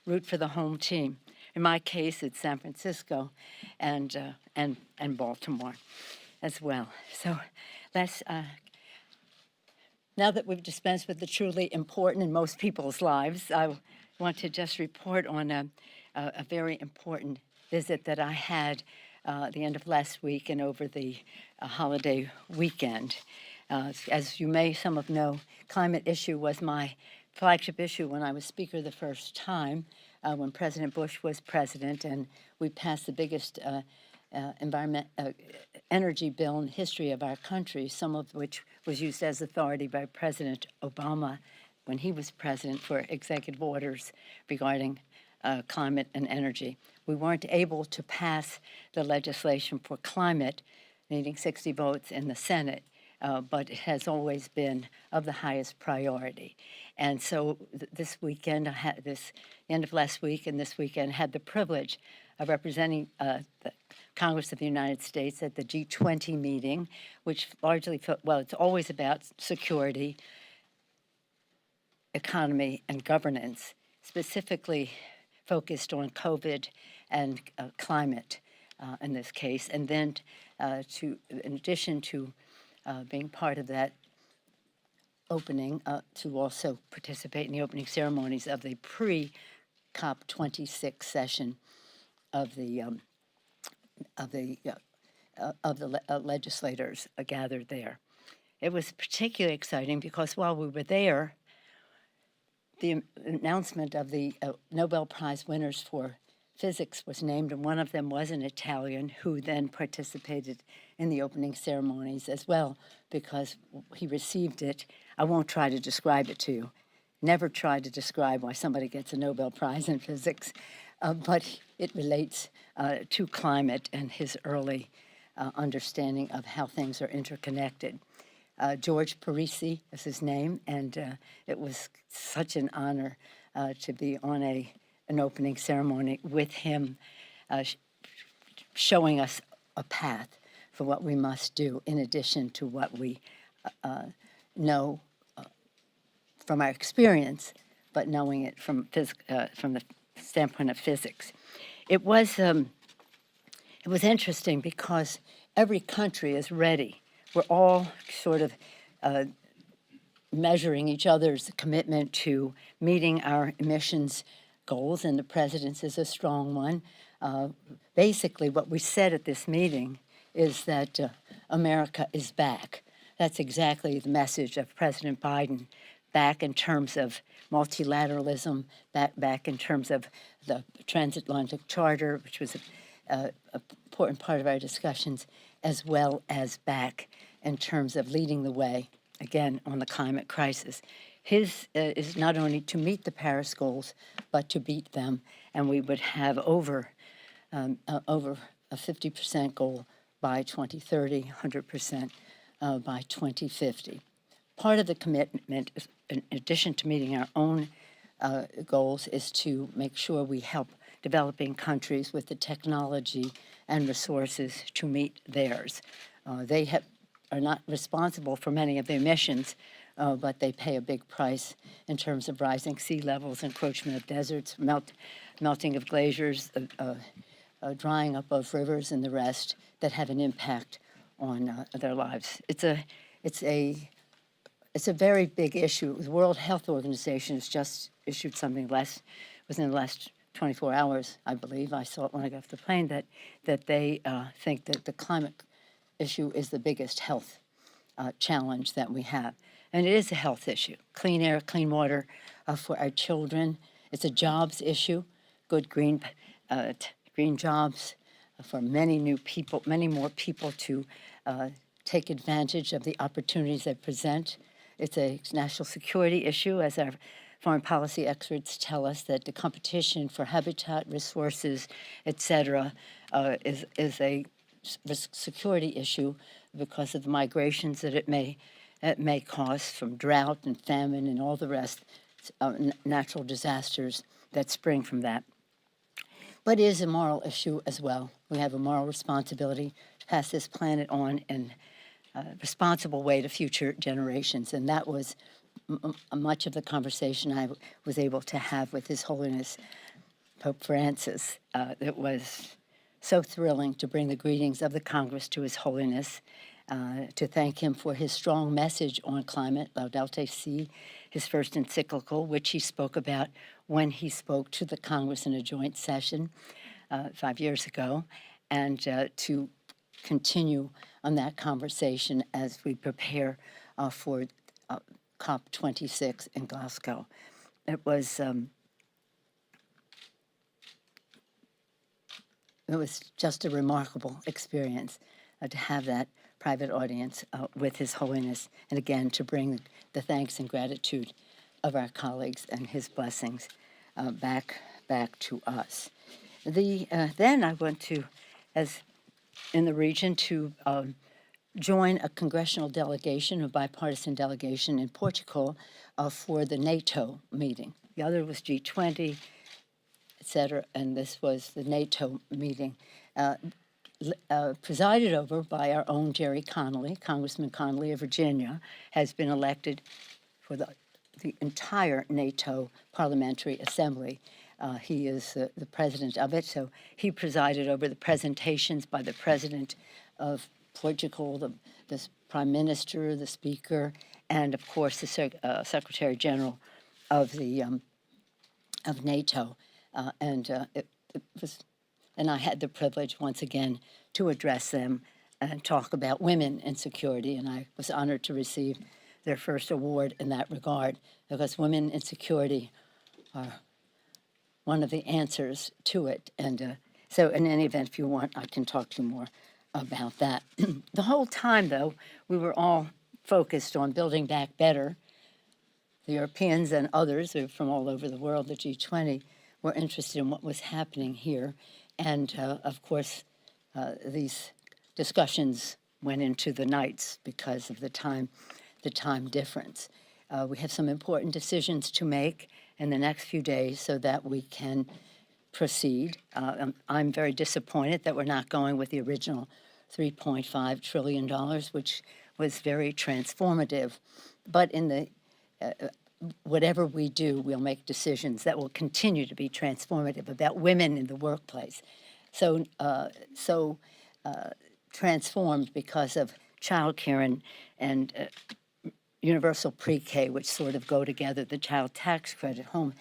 root for the home team. In my case, it's San Francisco and Baltimore as well. So let's, now that we've dispensed with the truly important in most people's lives, I want to just report on a very important visit that I had the end of last week and over the holiday weekend. As you may some of know, climate issue was my flagship issue when I was Speaker the first time, when President Bush was president, and we passed the biggest energy bill in the history of our country, some of which was used as authority by President Obama when he was president for executive orders regarding climate and energy. We weren't able to pass the legislation for climate, needing 60 votes in the Senate, but it has always been of the highest priority. And so this weekend, I had the end of last week and this weekend, had the privilege of representing the Congress of the United States at the G20 meeting, which largely, well, it's always about security, economy, and governance, specifically focused on COVID and climate in this case. And then in addition to being part of that opening, to also participate in the opening ceremonies of the pre-COP26 session of the legislators gathered there. It was particularly exciting because while we were there, the announcement of the Nobel Prize winners for physics was named, and one of them was an Italian who then participated in the opening ceremonies as well because he received it. I won't try to describe it to you. Never try to describe why somebody gets a Nobel Prize in physics, but it relates to climate and his early understanding of how things are interconnected. George Parisi is his name, and it was such an honor to be on an opening ceremony with him, showing us a path for what we must do in addition to what we know from our experience, but knowing it from the standpoint of physics. It was interesting because every country is ready. We're all sort of measuring each other's commitment to meeting our emissions goals, and the president's is a strong one. Basically, what we said at this meeting is that America is back. That's exactly the message of President Biden, back in terms of multilateralism, back in terms of the transatlantic charter, which was an important part of our discussions, as well as back in terms of leading the way, again, on the climate crisis. His is not only to meet the Paris goals, but to beat them, and we would have over a 50% goal by 2030, 100% by 2050. Part of the commitment, in addition to meeting our own goals, is to make sure we help developing countries with the technology and resources to meet theirs. They are not responsible for many of the emissions, but they pay a big price in terms of rising sea levels, encroachment of deserts, melting of glaciers, drying up of rivers, and the rest that have an impact on their lives. It's a very big issue. The World Health Organization has just issued something within the last 24 hours, I believe. I saw it when I got off the plane, that they think that the climate issue is the biggest health challenge that we have. And it is a health issue. Clean air, clean water for our children. It's a jobs issue. Good green jobs for many more people to take advantage of the opportunities they present. It's a national security issue, as our foreign policy experts tell us, that the competition for habitat, resources, et cetera, is a security issue because of the migrations that it may cause from drought and famine and all the rest, natural disasters that spring from that. But it is a moral issue as well. We have a moral responsibility to pass this planet on in a responsible way to future generations, and that was much of the conversation I was able to have with His Holiness Pope Francis. It was so thrilling to bring the greetings of the Congress to His Holiness, to thank him for his strong message on climate, Laudato Si, his first encyclical, which he spoke about when he spoke to the Congress in a joint session 5 years ago, and to continue on that conversation as we prepare for COP26 in Glasgow. It was just a remarkable experience to have that private audience with His Holiness, and again to bring the thanks and gratitude of our colleagues and his blessings back to us. Then I went to, as in the region, to join a congressional delegation, a bipartisan delegation in Portugal for the NATO meeting. The other was G20, et cetera, and this was the NATO meeting, presided over by our own Jerry Connolly. Congressman Connolly of Virginia has been elected for the entire NATO Parliamentary Assembly. He is the president of it, so he presided over the presentations by the president of Portugal, the prime minister, the speaker, and of course the secretary general of the of NATO. It was, and I had the privilege once again to address them and talk about women in security, and I was honored to receive their first award in that regard, because women in security are one of the answers to it. And so in any event, if you want, I can talk to you more about that. The whole time, though, we were all focused on building back better. The Europeans and others from all over the world, the G20, were interested in what was happening here. And of course, these discussions went into the nights because of the time difference. We have some important decisions to make in the next few days so that we can proceed. I'm very disappointed that we're not going with the original $3.5 trillion, which was very transformative. But in the whatever we do, we'll make decisions that will continue to be transformative about women in the workplace. So transformed because of childcare and universal pre-K, which sort of go together, the child tax credit, home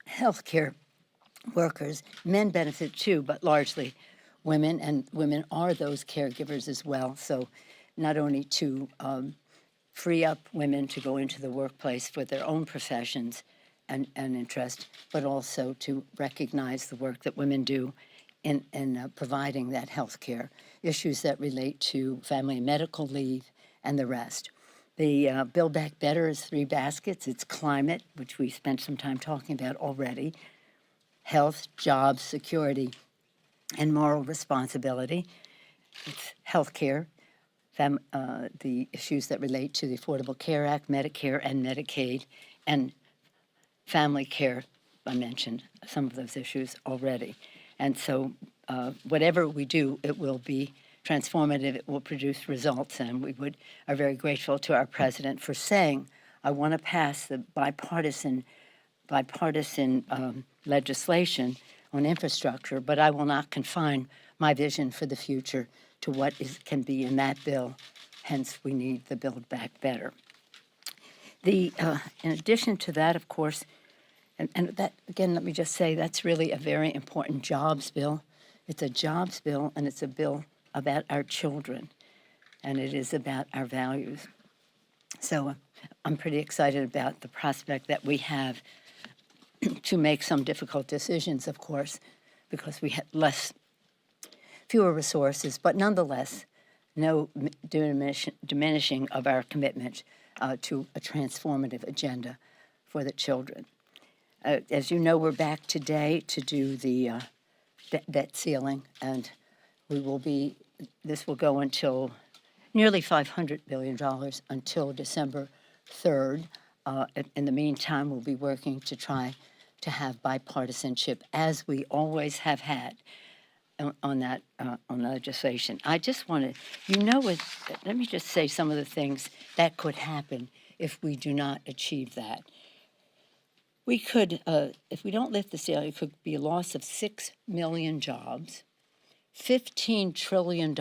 health care workers. Men benefit too, but largely women, and women are those caregivers as well. So not only to free up women to go into the workplace for their own professions and interest, but also to recognize the work that women do in providing that health care, issues that relate to family and medical leave and the rest. The Build Back Better is 3 baskets. It's climate, which we spent some time talking about already, health, jobs, security, and moral responsibility. It's health care, the issues that relate to the Affordable Care Act, Medicare and Medicaid, and family care. I mentioned some of those issues already. And so whatever we do, it will be transformative, it will produce results, and we are very grateful to our president for saying, I want to pass the bipartisan legislation on infrastructure, but I will not confine my vision for the future to what can be in that bill. Hence, we need the Build Back Better. In addition to that, of course, and that, again, let me just say, that's really a very important jobs bill. It's a jobs bill, and it's a bill about our children, and it is about our values. So I'm pretty excited about the prospect that we have to make some difficult decisions, of course, because we had fewer resources, but nonetheless, no diminishing of our commitment to a transformative agenda for the children. As you know, we're back today to do the debt ceiling, and this will go until nearly $500 billion until December 3rd. In the meantime, we'll be working to try to have bipartisanship, as we always have had on that legislation. I just want to, let me just say some of the things that could happen if we do not achieve that. We could, if we don't lift the ceiling, it could be a loss of 6 million jobs, $15 trillion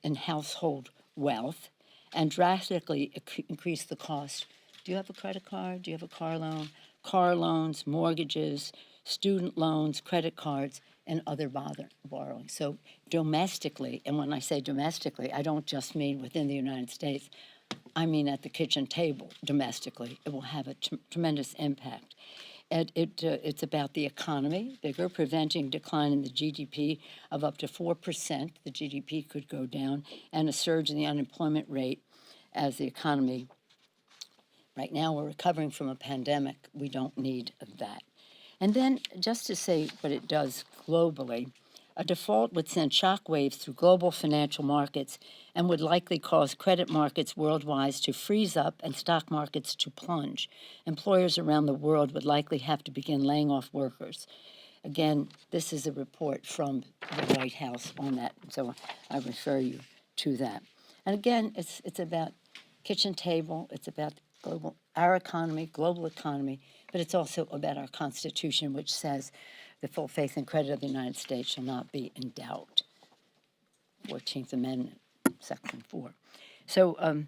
in household wealth, and drastically increase the cost. Do you have a credit card? Do you have a car loan? Car loans, mortgages, student loans, credit cards, and other borrowing. So domestically, and when I say domestically, I don't just mean within the United States, I mean at the kitchen table domestically. It will have a tremendous impact. And it's about the economy, bigger, preventing decline in the GDP of up to 4%. The GDP could go down, and a surge in the unemployment rate as the economy. Right now, we're recovering from a pandemic. We don't need that. And then, just to say what it does globally, a default would send shockwaves through global financial markets and would likely cause credit markets worldwide to freeze up and stock markets to plunge. Employers around the world would likely have to begin laying off workers. Again, this is a report from the White House on that, so I refer you to that. And again, it's about kitchen table, it's about our economy, global economy, but it's also about our Constitution, which says the full faith and credit of the United States shall not be in doubt. 14th Amendment, Section 4. So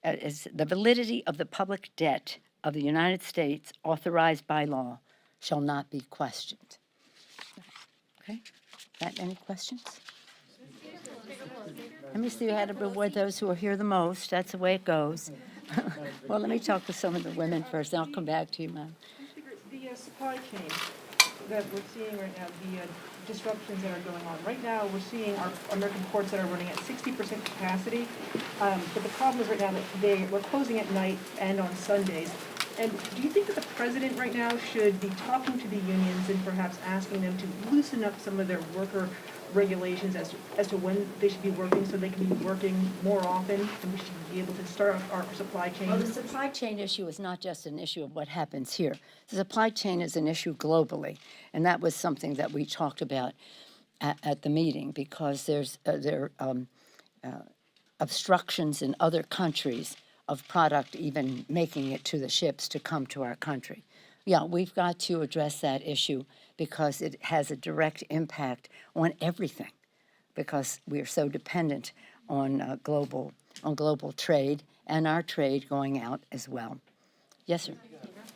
the validity of the public debt of the United States authorized by law shall not be questioned. Okay? Any questions? Let me see how to reward those who are here the most. That's the way it goes. Well, let me talk to some of the women first, and I'll come back to you, ma'am. The supply chain that we're seeing right now, the disruptions that are going on. Right now, we're seeing our American ports that are running at 60% capacity. But the problem is right now that we're closing at night and on Sundays. And do you think that the president right now should be talking to the unions and perhaps asking them to loosen up some of their worker regulations as to when they should be working, so they can be working more often, and we should be able to start our supply chain? Well, the supply chain issue is not just an issue of what happens here. The supply chain is an issue globally, and that was something that we talked about at the meeting, because there are obstructions in other countries of product even making it to the ships to come to our country. Yeah, we've got to address that issue because it has a direct impact on everything, because we are so dependent on global trade and our trade going out as well. Yes, sir.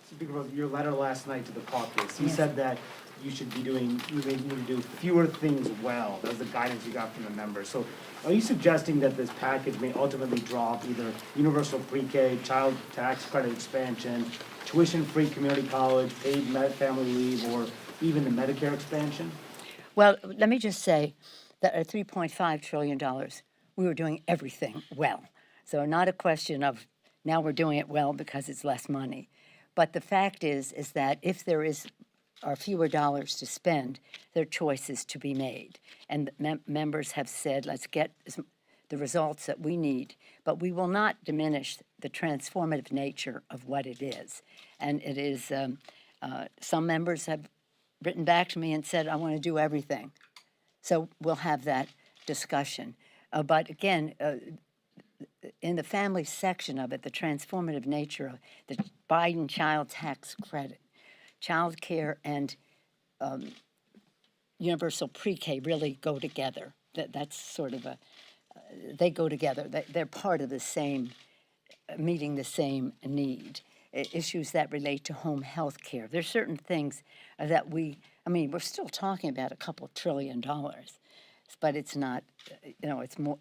Speaking of your letter last night to the caucus, you said that you may need to do fewer things well. That was the guidance you got from the members. So are you suggesting that this package may ultimately drop either universal pre-K, child tax credit expansion, tuition-free community college, paid family leave, or even the Medicare expansion? Well, let me just say that at $3.5 trillion, we were doing everything well. So not a question of now we're doing it well because it's less money. But the fact is that if there are fewer dollars to spend, there are choices to be made. And members have said, let's get the results that we need, but we will not diminish the transformative nature of what it is. And it is, some members have written back to me and said, I want to do everything. So we'll have that discussion. But again, in the family section of it, the transformative nature of the Biden child tax credit, child care and universal pre-K really go together. That's sort of they go together. They're part of the same, meeting the same need. Issues that relate to home health care. There's certain things that we're still talking about a couple $1 trillion, but it's not, it's more,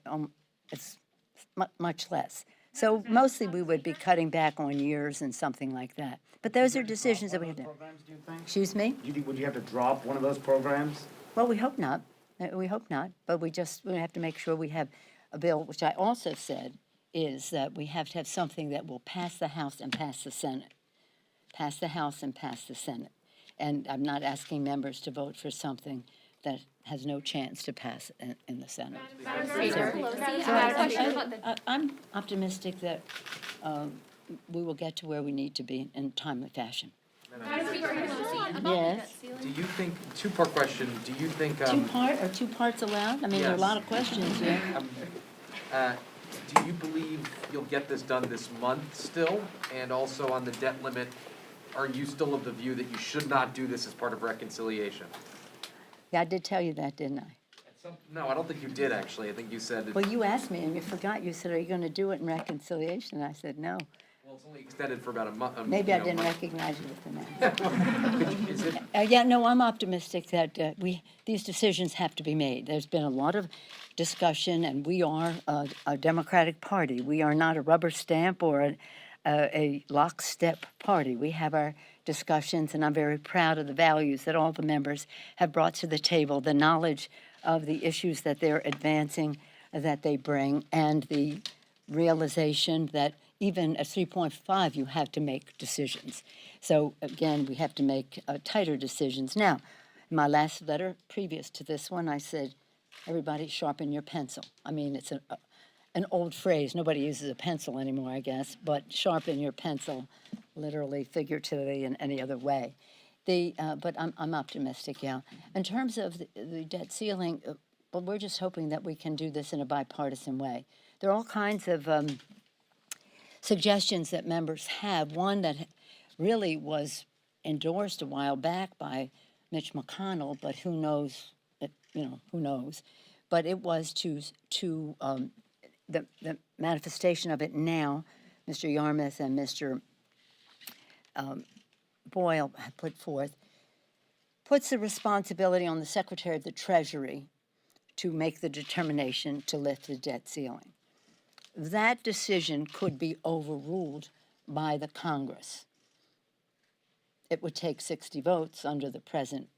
it's much less. So mostly we would be cutting back on years and something like that. But those are decisions that we have to. Programs, do you think? Excuse me? Would you have to drop one of those programs? Well, we hope not. We hope not. But we have to make sure we have a bill, which I also said is that we have to have something that will pass the House and pass the Senate. Pass the House and pass the Senate. And I'm not asking members to vote for something that has no chance to pass in the Senate. Speaker Pelosi, I have a question about the... I'm optimistic that we will get to where we need to be in a timely fashion. Speaker Pelosi, about Yes. the debt Do ceiling. you think, two-part question, do you think, Two parts allowed? I mean, there are a Yes. lot of questions here. Do you believe you'll get this done this month still? And also on the debt limit, are you still of the view that you should not do this as part of reconciliation? Yeah, I did tell you that, didn't I? No, I don't think you did, actually. I think you said, Well, you asked me and you forgot. You said, are you going to do it in reconciliation? And I said, no. well, it's only extended for about a month. Maybe I didn't recognize you with the name. Is it, Yeah, no, I'm optimistic that these decisions have to be made. There's been a lot of discussion, and we are a Democratic Party. We are not a rubber stamp or a lockstep party. We have our discussions, and I'm very proud of the values that all the members have brought to the table, the knowledge of the issues that they're advancing, that they bring, and the realization that even at 3.5, you have to make decisions. So again, we have to make tighter decisions. Now, in my last letter previous to this one, I said, everybody sharpen your pencil. I mean, it's an old phrase. Nobody uses a pencil anymore, I guess, but sharpen your pencil, literally, figuratively, in any other way. But I'm optimistic, yeah. In terms of the debt ceiling, well, we're just hoping that we can do this in a bipartisan way. There are all kinds of suggestions that members have. One that really was endorsed a while back by Mitch McConnell, but who knows, who knows. But it was the manifestation of it now, Mr. Yarmouth and Mr. Boyle have put forth, puts the responsibility on the Secretary of the Treasury to make the determination to lift the debt ceiling. That decision could be overruled by the Congress. It would take 60 votes under the present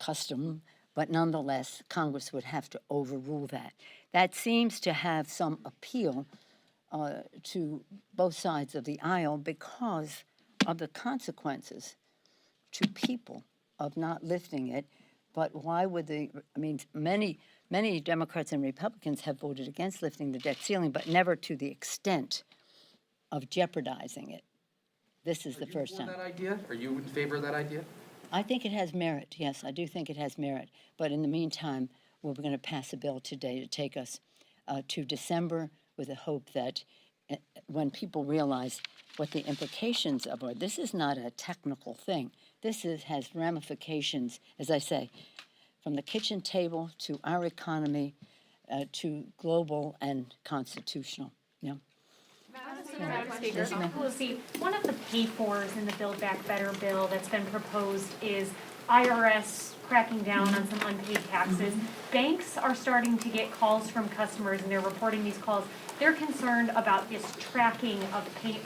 custom, but nonetheless, Congress would have to overrule that. That seems to have some appeal to both sides of the aisle because of the consequences to people of not lifting it. But why would many Democrats and Republicans have voted against lifting the debt ceiling, but never to the extent of jeopardizing it. This is the first time. Are you for that idea? Are you in favor of that idea? I think it has merit, yes, I do think it has merit. But in the meantime, we're going to pass a bill today to take us to December with the hope that when people realize what the implications of it, this is not a technical thing. This has ramifications, as I say, from the kitchen table to our economy to global and constitutional. Yeah. Madam Speaker, Yes, ma'am. Pelosi, one of the pay-fors in the Build Back Better bill that's been proposed is IRS cracking down on some unpaid taxes. Banks are starting to get calls from customers, and they're reporting these calls. They're concerned about this tracking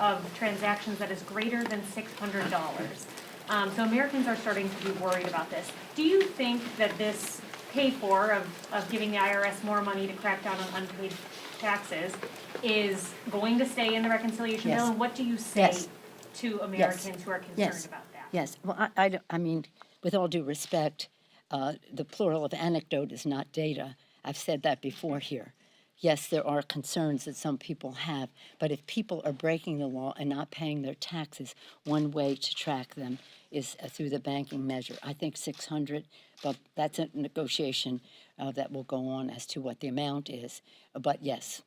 of transactions that is greater than $600. So Americans are starting to be worried about this. Do you think that this pay-for of giving the IRS more money to crack down on unpaid taxes is going to stay in the reconciliation bill? Yes. And what do you say Yes. to Americans who are concerned Yes. about that? Yes, well, I mean, with all due respect, the plural of anecdote is not data. I've said that before here. Yes, there are concerns that some people have, but if people are breaking the law and not paying their taxes, one way to track them is through the banking measure. I think 600, but that's a negotiation that will go on as to what the amount is. But yes.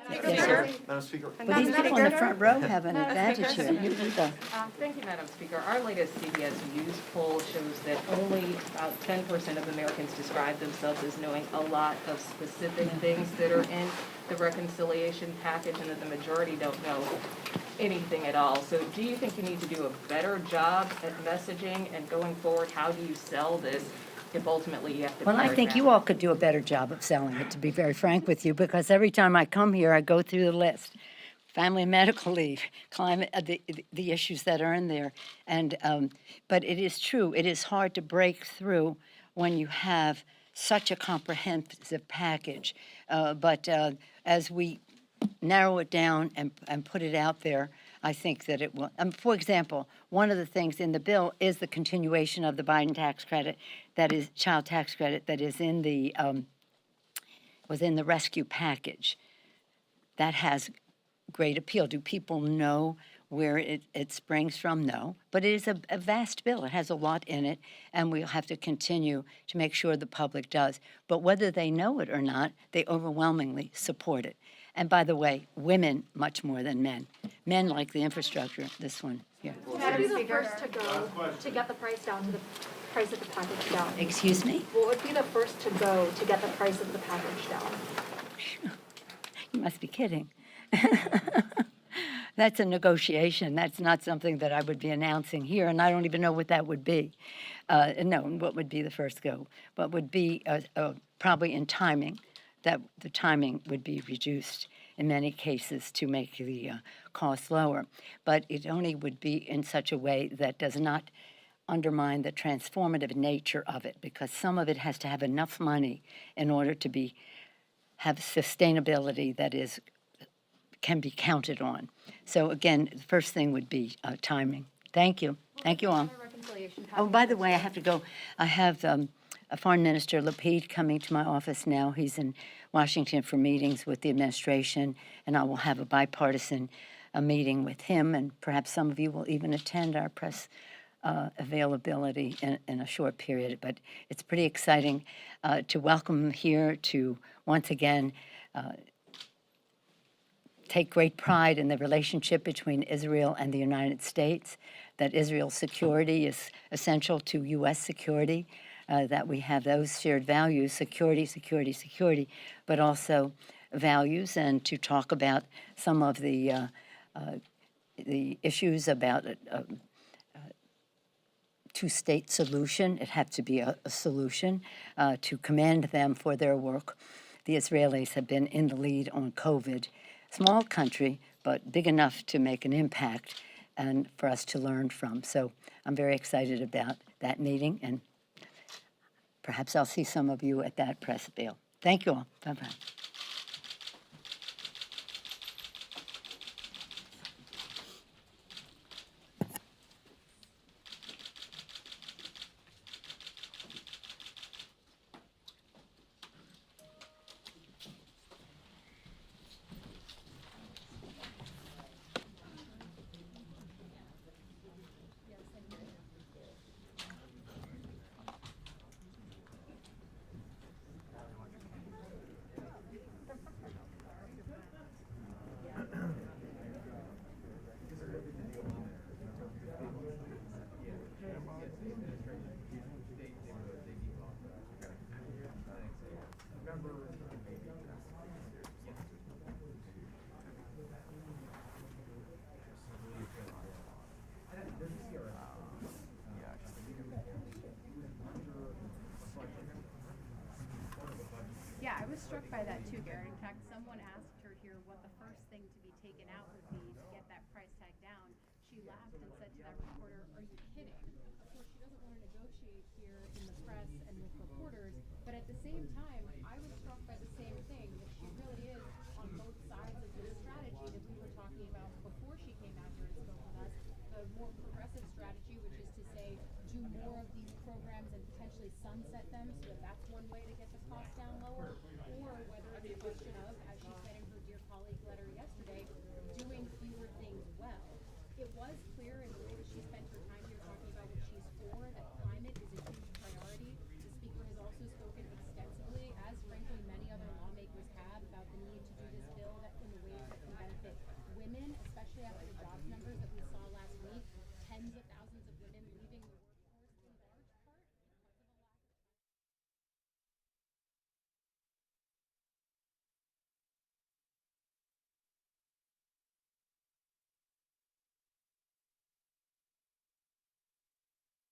Yes, sir. Madam Speaker. But these people in the front row have an advantage here. You go. Thank you, Madam Speaker. Our latest CBS News poll shows that only about 10% of Americans describe themselves as knowing a lot of specific things that are in the reconciliation package, and that the majority don't know anything at all. So do you think you need to do a better job at messaging, and going forward, how do you sell this if ultimately you have to? Well, I think you all could do a better job of selling it, to be very frank with you, because every time I come here, I go through the list. Family and medical leave, climate, the issues that are in there. And, but it is true, it is hard to break through when you have such a comprehensive package. But as we narrow it down and put it out there, I think that it will. For example, one of the things in the bill is the continuation of the Biden tax credit, that is child tax credit, that is in the was in the rescue package. That has great appeal. Do people know where it springs from? No, but it is a vast bill. It has a lot in it, and we'll have to continue to make sure the public does. But whether they know it or not, they overwhelmingly support it. And by the way, women much more than men. Men like the infrastructure, this one here. Madam Speaker, be the first to go to get the price down to the price of the package down? Excuse me? What would be the first to go to get the price of the package down? You must be kidding. That's a negotiation. That's not something that I would be announcing here, and I don't even know what that would be. No, what would be the first go? What would be probably in timing, that the timing would be reduced in many cases to make the cost lower. But it only would be in such a way that does not undermine the transformative nature of it, because some of it has to have enough money in order to have sustainability that can be counted on. So again, the first thing would be timing. Thank you. Thank you all. Oh, by the way, I have to go. I have a Foreign Minister Lapid coming to my office now. He's in Washington for meetings with the administration, and I will have a bipartisan meeting with him, and perhaps some of you will even attend our press availability in a short period. But it's pretty exciting to welcome him here to once again take great pride in the relationship between Israel and the United States, that Israel's security is essential to U.S. security, that we have those shared values, security, security, security, but also values, and to talk about some of the issues about two-state solution. It had to be a solution, to commend them for their work. The Israelis have been in the lead on COVID. Small country, but big enough to make an impact and for us to learn from. So I'm very excited about that meeting, and perhaps I'll see some of you at that press bill. Thank you all. Bye-bye. Yeah, I was struck by that too, Garrett. In fact, someone asked her here what the first thing to be taken out would be to get that price tag down. She laughed and said to that reporter, "Are you kidding?" Of course, she doesn't want to negotiate here in the press and with reporters, but at the same time, I was struck by the same thing, that she really is on both sides of this strategy that we were talking about before she came out here and spoke with us, the more progressive strategy, which is to say, do more of these programs and potentially sunset them so that that's one way to get the cost down lower, or whether it's a question of,